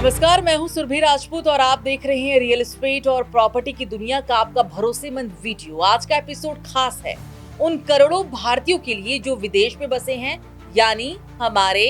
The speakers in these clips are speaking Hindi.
नमस्कार, मैं हूं सुरभि राजपूत और आप देख रहे हैं रियल एस्टेट और प्रॉपर्टी की दुनिया का आपका भरोसेमंद वीडियो। आज का एपिसोड खास है उन करोड़ों भारतीयों के लिए जो विदेश में बसे हैं, यानी हमारे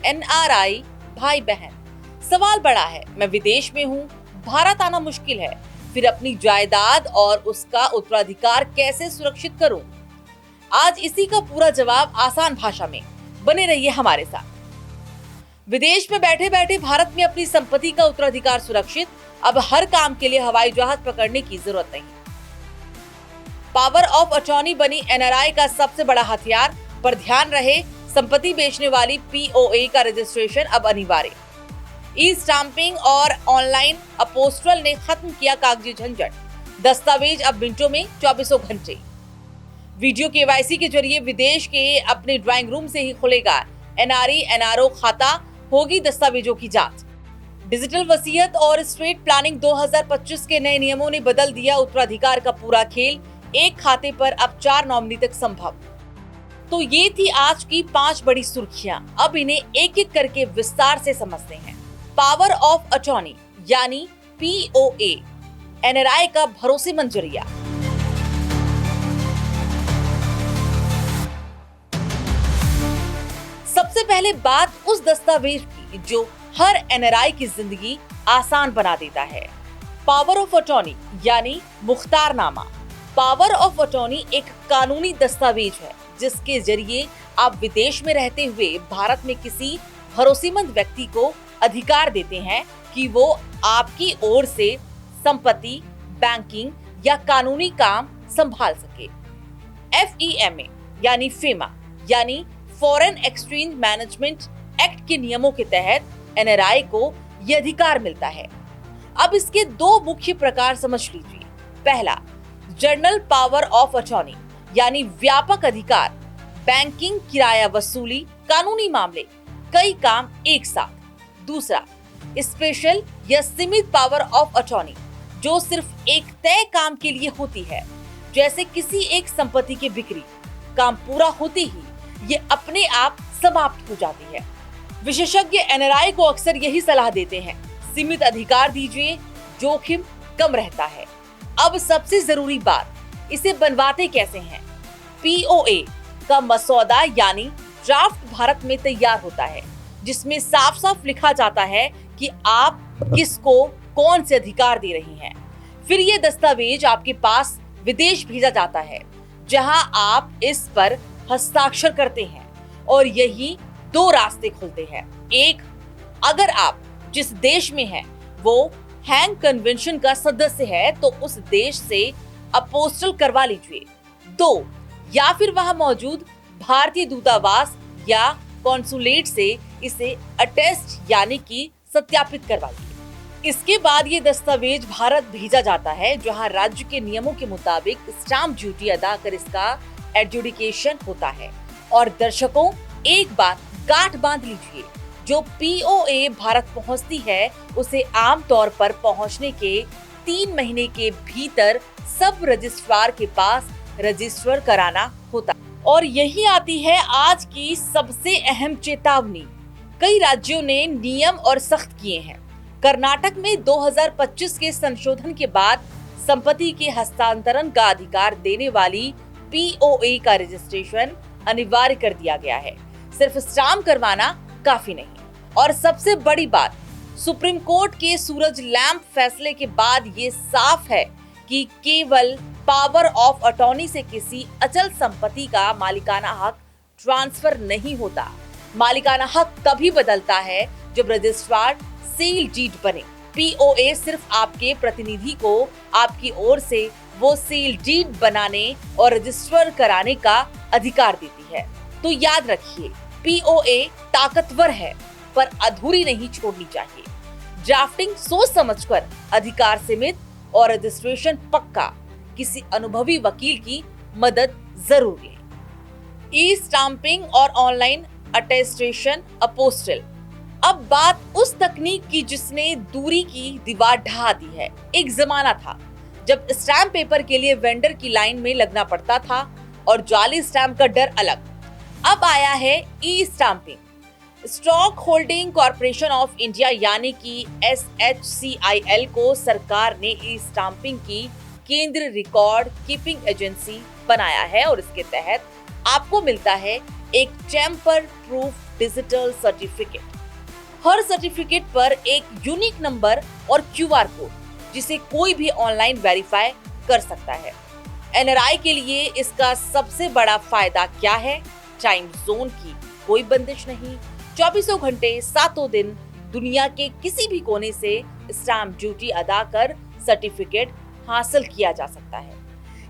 एनआरआई भाई बहन। सवाल बड़ा है, मैं विदेश में हूं, भारत आना मुश्किल है, फिर अपनी जायदाद और उसका उत्तराधिकार कैसे सुरक्षित करूं? आज इसी का पूरा जवाब आसान भाषा में, बने रहिए हमारे साथ। विदेश में बैठे बैठे भारत में अपनी संपत्ति का उत्तराधिकार सुरक्षित, अब हर काम के लिए हवाई जहाज पकड़ने की जरूरत नहीं। पावर ऑफ अटॉर्नी बनी एनआरआई का सबसे बड़ा हथियार, पर ध्यान रहे, संपत्ति बेचने वाली पीओए का रजिस्ट्रेशन अब अनिवार्य। ई स्टाम्पिंग और ऑनलाइन अपोस्टल ने खत्म किया कागजी झंझट, दस्तावेज अब मिनटों में, 24 घंटे। वीडियो केवाईसी के जरिए विदेश के अपने ड्राइंग रूम से ही खुलेगा एनआरई एनआरओ खाता, होगी दस्तावेजों की जांच। डिजिटल वसीयत और स्टेट प्लानिंग 2025 के नए नियमों ने बदल दिया उत्तराधिकार का पूरा खेल, एक खाते पर अब 4 नॉमिनी तक संभव। तो ये थी आज की 5 बड़ी सुर्खियां, अब इन्हें एक एक करके विस्तार से समझते हैं। पावर ऑफ अटॉर्नी यानी पीओए, एनआरआई का भरोसेमंद जरिया। सबसे पहले बात उस दस्तावेज की जो हर एनआरआई की जिंदगी आसान बना देता है, पावर ऑफ अटॉर्नी यानी मुख्तारनामा। पावर ऑफ अटॉर्नी एक कानूनी दस्तावेज है जिसके जरिए आप विदेश में रहते हुए भारत में किसी भरोसेमंद व्यक्ति को अधिकार देते हैं कि वो आपकी ओर से संपत्ति, बैंकिंग या कानूनी काम संभाल सके। FEMA यानी फेमा यानी फॉरेन एक्सचेंज मैनेजमेंट एक्ट के नियमों के तहत एनआरआई को यह अधिकार मिलता है। अब इसके 2 मुख्य प्रकार समझ लीजिए। पहला, जनरल पावर ऑफ अटॉर्नी यानी व्यापक अधिकार, बैंकिंग, किराया वसूली, कानूनी मामले, कई काम एक साथ। दूसरा, स्पेशल या सीमित पावर ऑफ अटॉर्नी जो सिर्फ एक तय काम के लिए होती है, जैसे किसी एक संपत्ति की बिक्री। काम पूरा होते ही ये अपने आप समाप्त हो जाती है। विशेषज्ञ एनआरआई को अक्सर यही सलाह देते हैं, सीमित अधिकार दीजिए, जोखिम कम रहता है। अब सबसे जरूरी बात, इसे बनवाते कैसे हैं? पीओए का मसौदा यानी ड्राफ्ट भारत में तैयार होता है, जिसमें साफ साफ लिखा जाता है कि आप किसको कौन से अधिकार दे रही हैं। फिर ये दस्तावेज आपके पास विदेश भेजा जाता है, जहां आप इस पर हस्ताक्षर करते हैं और यही 2 रास्ते खुलते हैं। एक, अगर आप जिस देश में हैं वो हैग कन्वेंशन का सदस्य है तो उस देश से अपोस्टल करवा लीजिए। 2, या फिर वहां मौजूद भारतीय दूतावास या कॉन्सुलेट से इसे अटेस्ट यानी कि सत्यापित करवाइए। इसके बाद ये दस्तावेज भारत भेजा जाता है, जहां राज्य के नियमों के मुताबिक स्टाम्प ड्यूटी अदा कर इसका एडजुडिकेशन होता है। और दर्शकों, एक बात गांठ बांध लीजिए, जो पीओए भारत पहुंचती है उसे आमतौर पर पहुंचने के 3 महीने के भीतर सब रजिस्ट्रार के पास रजिस्टर कराना होता है। और यही आती है आज की सबसे अहम चेतावनी। कई राज्यों ने नियम और सख्त किए हैं। कर्नाटक में 2025 के संशोधन के बाद संपत्ति के हस्तांतरण का अधिकार देने वाली पीओए का रजिस्ट्रेशन अनिवार्य कर दिया गया है। सिर्फ स्टाम्प करवाना काफी नहीं। और सबसे बड़ी बात, सुप्रीम कोर्ट के सूरज लैंप फैसले के बाद ये साफ है कि केवल पावर ऑफ अटॉर्नी से किसी अचल संपत्ति का मालिकाना हक ट्रांसफर नहीं होता। मालिकाना हक तभी बदलता है जब रजिस्ट्रार सील डीड बने। पीओए सिर्फ आपके प्रतिनिधि को आपकी ओर से वो सील डीड बनाने और रजिस्टर कराने का अधिकार देती है। तो याद रखिए, पीओए ताकतवर है पर अधूरी नहीं छोड़नी चाहिए। ड्राफ्टिंग सोच समझकर, अधिकार सीमित और रजिस्ट्रेशन पक्का, किसी अनुभवी वकील की मदद जरूर लें। ई स्टाम्पिंग और ऑनलाइन अटेस्टेशन अपोस्टल। अब बात उस तकनीक की जिसने दूरी की दीवार ढहा दी है। एक जमाना था जब स्टैम्प पेपर के लिए वेंडर की लाइन में लगना पड़ता था और जाली स्टैम्प का डर अलग। अब आया है E stamping. Stock holding corporation of India यानी कि SHCIL को सरकार ने ई स्टाम्पिंग की केंद्रीय रिकॉर्ड कीपिंग एजेंसी बनाया है और इसके तहत आपको मिलता है एक टेम्पर प्रूफ डिजिटल सर्टिफिकेट। हर सर्टिफिकेट पर एक यूनिक नंबर और QR कोड जिसे कोई भी ऑनलाइन वेरीफाई कर सकता है। NRI के लिए इसका सबसे बड़ा फायदा क्या है? टाइम जोन की कोई बंदिश नहीं। 24 घंटे 7 दिन दुनिया के किसी भी कोने से स्टैंप ड्यूटी अदा कर सर्टिफिकेट हासिल किया जा सकता है।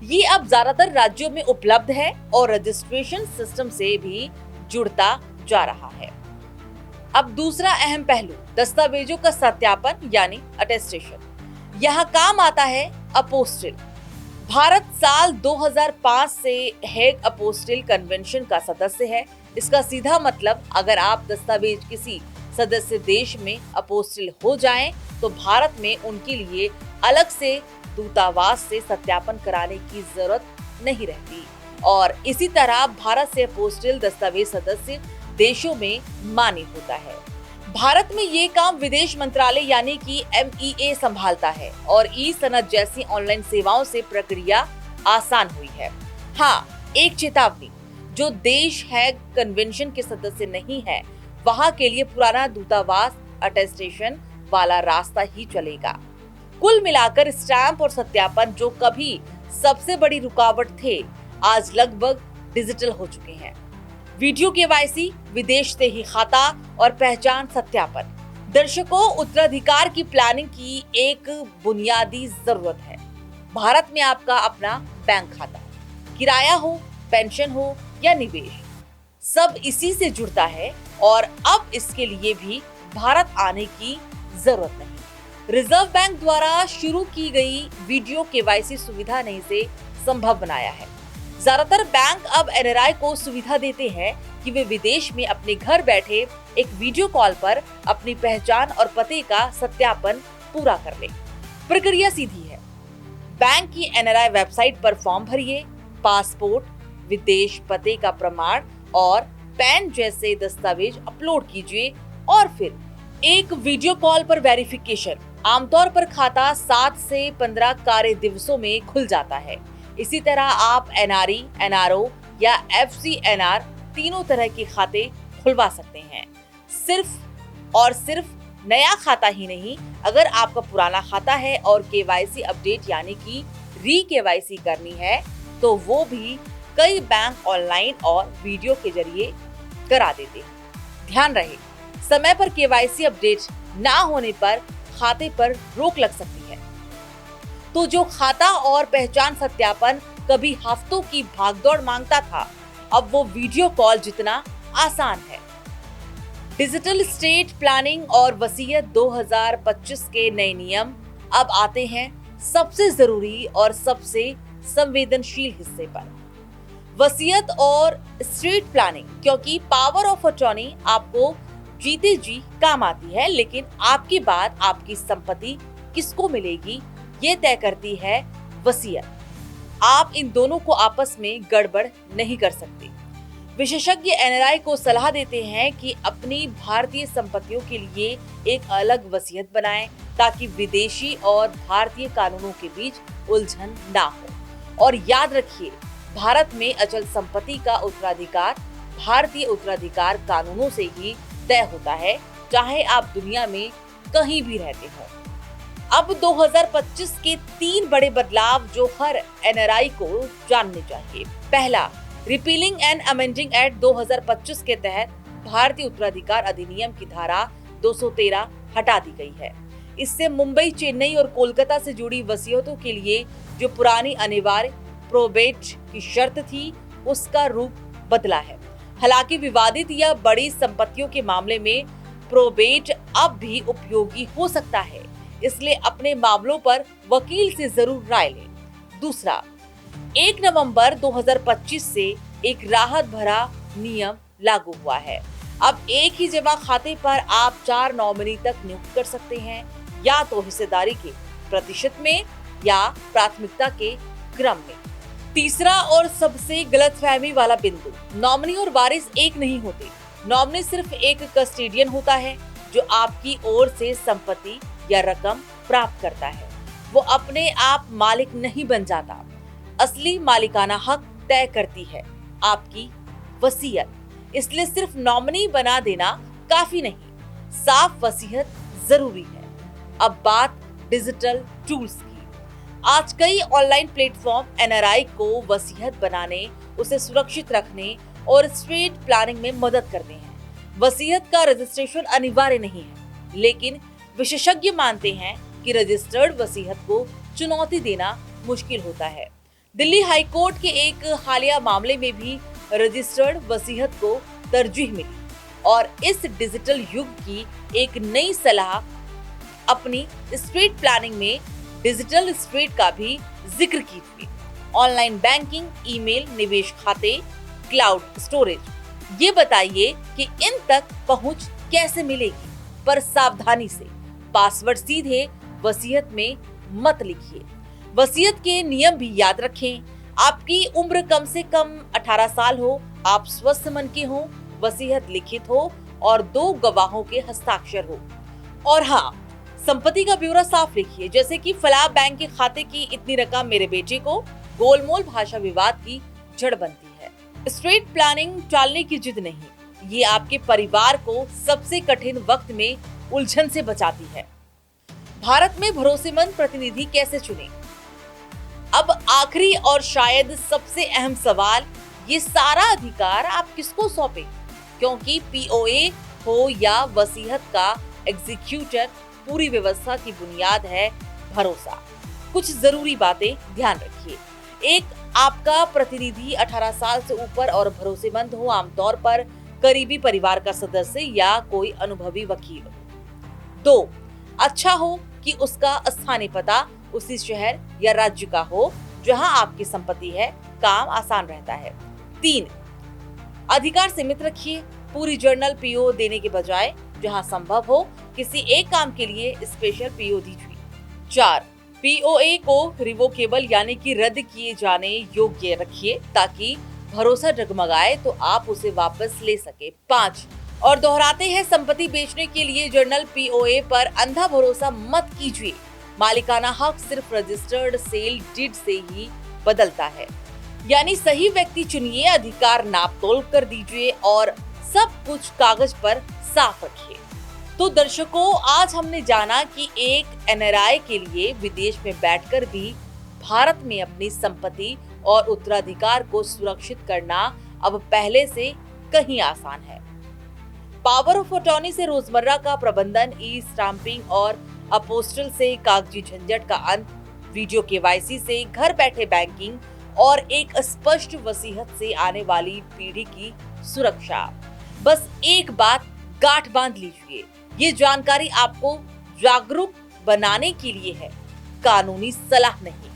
ये अब ज्यादातर राज्यों में उपलब्ध है और रजिस्ट्रेशन सिस्टम से भी जुड़ता जा रहा है। अब दूसरा अहम पहलू दस्तावेजों का सत्यापन यानी अटेस्टेशन। यहाँ काम आता है अपोस्टिल। भारत साल 2005 से हेग अपोस्टिल कन्वेंशन का सदस्य है। इसका सीधा मतलब अगर आप दस्तावेज किसी सदस्य देश में अपोस्टिल हो जाएं, तो भारत में उनके लिए अलग से दूतावास से सत्यापन कराने की जरूरत नहीं रहती और इसी तरह भारत से अपोस्टिल दस्तावेज सदस्य देशों में मान्य होता है। भारत में ये काम विदेश मंत्रालय यानी कि MEA संभालता है और ई सनद जैसी ऑनलाइन सेवाओं से प्रक्रिया आसान हुई है। हाँ, एक चेतावनी, जो देश हैग कन्वेंशन के सदस्य नहीं है वहाँ के लिए पुराना दूतावास अटेस्टेशन वाला रास्ता ही चलेगा। कुल मिलाकर स्टैंप और सत्यापन जो कभी सबसे बड़ी रुकावट थे, आज लगभग डिजिटल हो चुके हैं। वीडियो KYC, विदेश से ही खाता और पहचान सत्यापन दर्शकों उत्तराधिकार की प्लानिंग की एक बुनियादी जरूरत है। भारत में आपका अपना बैंक खाता, किराया हो, पेंशन हो या निवेश, सब इसी से जुड़ता है और अब इसके लिए भी भारत आने की जरूरत नहीं। रिजर्व बैंक द्वारा शुरू की गई वीडियो KYC सुविधा ने इसे संभव बनाया है। ज्यादातर बैंक अब NRI को सुविधा देते हैं कि वे विदेश में अपने घर बैठे एक वीडियो कॉल पर अपनी पहचान और पते का सत्यापन पूरा कर ले। प्रक्रिया सीधी है। बैंक की NRI वेबसाइट पर फॉर्म भरिए, पासपोर्ट, विदेश पते का प्रमाण और पैन जैसे दस्तावेज अपलोड कीजिए और फिर एक वीडियो कॉल पर वेरिफिकेशन। आमतौर पर खाता 7 से 15 कार्य दिवसों में खुल जाता है। इसी तरह आप NRE, NRO या FCNR तीनों तरह के खाते खुलवा सकते हैं। सिर्फ और सिर्फ नया खाता ही नहीं, अगर आपका पुराना खाता है और KYC अपडेट यानी कि री-KYC करनी है तो वो भी कई बैंक ऑनलाइन और वीडियो के जरिए करा देते हैं। ध्यान रहे, समय पर KYC अपडेट ना होने पर खाते पर रोक लग सकती है। तो जो खाता और पहचान सत्यापन कभी हफ्तों की भागदौड़ मांगता था, अब वो वीडियो कॉल जितना आसान है। डिजिटल स्टेट प्लानिंग और वसीयत 2025 के नए नियम अब आते हैं सबसे जरूरी और सबसे संवेदनशील हिस्से पर, वसीयत और स्टेट प्लानिंग। क्योंकि पावर ऑफ अटॉर्नी आपको जीते जी काम आती है, लेकिन आपके बाद आपकी संपत्ति किसको मिलेगी ये तय करती है वसीयत। आप इन दोनों को आपस में गड़बड़ नहीं कर सकते। विशेषज्ञ NRI को सलाह देते हैं कि अपनी भारतीय संपत्तियों के लिए एक अलग वसीयत बनाएं ताकि विदेशी और भारतीय कानूनों के बीच उलझन ना हो। और याद रखिए, भारत में अचल संपत्ति का उत्तराधिकार भारतीय उत्तराधिकार कानूनों से ही तय होता है, चाहे आप दुनिया में कहीं भी रहते हो। अब 2025 के 3 बड़े बदलाव जो हर NRI को जानने चाहिए। पहला, रिपीलिंग एंड अमेंडिंग एक्ट 2025 के तहत भारतीय उत्तराधिकार अधिनियम की धारा 213 हटा दी गई है। इससे मुंबई, चेन्नई और कोलकाता से जुड़ी वसीयतों के लिए जो पुरानी अनिवार्य प्रोबेट की शर्त थी, उसका रूप बदला है। हालांकि विवादित या बड़ी संपत्तियों के मामले में प्रोबेट अब भी उपयोगी हो सकता है, इसलिए अपने मामलों पर वकील से जरूर राय लें। दूसरा, 1 नवंबर 2025 से एक राहत भरा नियम लागू हुआ है। अब एक ही जमा खाते पर आप 4 नॉमिनी तक नियुक्त कर सकते हैं, या तो हिस्सेदारी के प्रतिशत में या प्राथमिकता के क्रम में। तीसरा और सबसे गलतफहमी वाला बिंदु, नॉमिनी और वारिस एक नहीं होते। नॉमिनी सिर्फ एक कस्टोडियन होता है जो आपकी ओर से संपत्ति या रकम प्राप्त करता है। वो अपने आप मालिक नहीं बन जाता। असली मालिकाना हक तय करती है आपकी वसीयत। इसलिए सिर्फ नॉमिनी बना देना काफी नहीं, साफ वसीयत जरूरी है। अब बात डिजिटल टूल्स की। आज कई ऑनलाइन प्लेटफॉर्म एनआरआई को वसीयत बनाने, उसे सुरक्षित रखने और एस्टेट प्लानिंग में मदद करते हैं। वसीयत का रजिस्ट्रेशन अनिवार्य नहीं है, लेकिन विशेषज्ञ मानते हैं कि रजिस्टर्ड वसीयत को चुनौती देना मुश्किल होता है। दिल्ली हाई कोर्ट के एक हालिया मामले में भी रजिस्टर्ड वसीयत को तरजीह मिली और इस डिजिटल युग की एक नई सलाह अपनी एस्टेट प्लानिंग में डिजिटल एस्टेट का भी जिक्र की थी। ऑनलाइन बैंकिंग, ईमेल, निवेश खाते, क्लाउड स्टोरेज। ये बताइए कि इन तक पहुंच कैसे मिलेगी, पर सावधानी से। पासवर्ड सीधे वसीयत में मत लिखिए। वसीयत के नियम भी याद रखें। आपकी उम्र कम से कम 18 साल हो, आप स्वस्थ मन के हो, वसीयत लिखित हो और 2 गवाहों के हस्ताक्षर हो। और हाँ, संपत्ति का ब्यौरा साफ लिखिए, जैसे कि फलाह बैंक के खाते की इतनी रकम मेरे बेटे को। गोलमोल भाषा विवाद की जड़ बनती है। एस्टेट प्लानिंग टालने की जिद नहीं, ये आपके परिवार को सबसे कठिन वक्त में उलझन से बचाती है। भारत में भरोसेमंद प्रतिनिधि कैसे चुनें? अब आखिरी और शायद सबसे अहम सवाल, ये सारा अधिकार आप किसको सौंपें? क्योंकि पीओए हो या वसीयत का एग्जीक्यूटर, पूरी व्यवस्था की बुनियाद है भरोसा। कुछ जरूरी बातें ध्यान रखिए। एक, आपका प्रतिनिधि 18 साल से ऊपर और भरोसेमंद हो, आमतौर पर करीबी परिवार का सदस्य या कोई अनुभवी वकील। 2, अच्छा हो कि उसका स्थानीय पता उसी शहर या राज्य का हो जहां आपकी संपत्ति है, काम आसान रहता है। 3, अधिकार सीमित रखिए, पूरी जर्नल पीओ देने के बजाय जहां संभव हो किसी एक काम के लिए स्पेशल पीओ दीजिए। 4, पीओए को रिवोकेबल यानी कि रद्द किए जाने योग्य रखिए ताकि भरोसा डगमगाए तो आप उसे वापस ले सके। 5, और दोहराते हैं, संपत्ति बेचने के लिए जर्नल पीओए पर अंधा भरोसा मत कीजिए। मालिकाना हक सिर्फ रजिस्टर्ड सेल डीड से ही बदलता है। यानी सही व्यक्ति चुनिए, अधिकार नाप तोल कर दीजिए और सब कुछ कागज पर साफ रखिए। तो दर्शकों, आज हमने जाना कि एक एनआरआई के लिए विदेश में बैठकर भी भारत में अपनी संपत्ति और उत्तराधिकार को सुरक्षित करना अब पहले से कहीं आसान है। पावर ऑफ अटॉर्नी से रोजमर्रा का प्रबंधन, ई स्टाम्पिंग और अपोस्टल से कागजी झंझट का अंत, वीडियो केवाईसी से घर बैठे बैंकिंग और एक स्पष्ट वसीयत से आने वाली पीढ़ी की सुरक्षा। बस एक बात गांठ बांध लीजिए, ये जानकारी आपको जागरूक बनाने के लिए है, कानूनी सलाह नहीं।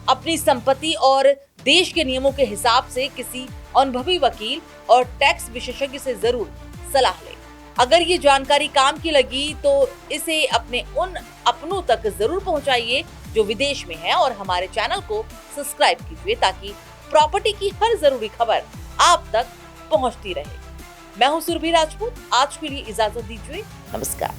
अपनी संपत्ति और देश के नियमों के हिसाब से किसी अनुभवी वकील और टैक्स विशेषज्ञ से जरूर सलाह लें। अगर ये जानकारी काम की लगी तो इसे अपने उन अपनों तक जरूर पहुंचाइए जो विदेश में हैं और हमारे चैनल को सब्सक्राइब कीजिए ताकि प्रॉपर्टी की हर जरूरी खबर आप तक पहुंचती रहे। मैं हूं सुरभि राजपूत, आज के लिए इजाजत दीजिए, नमस्कार।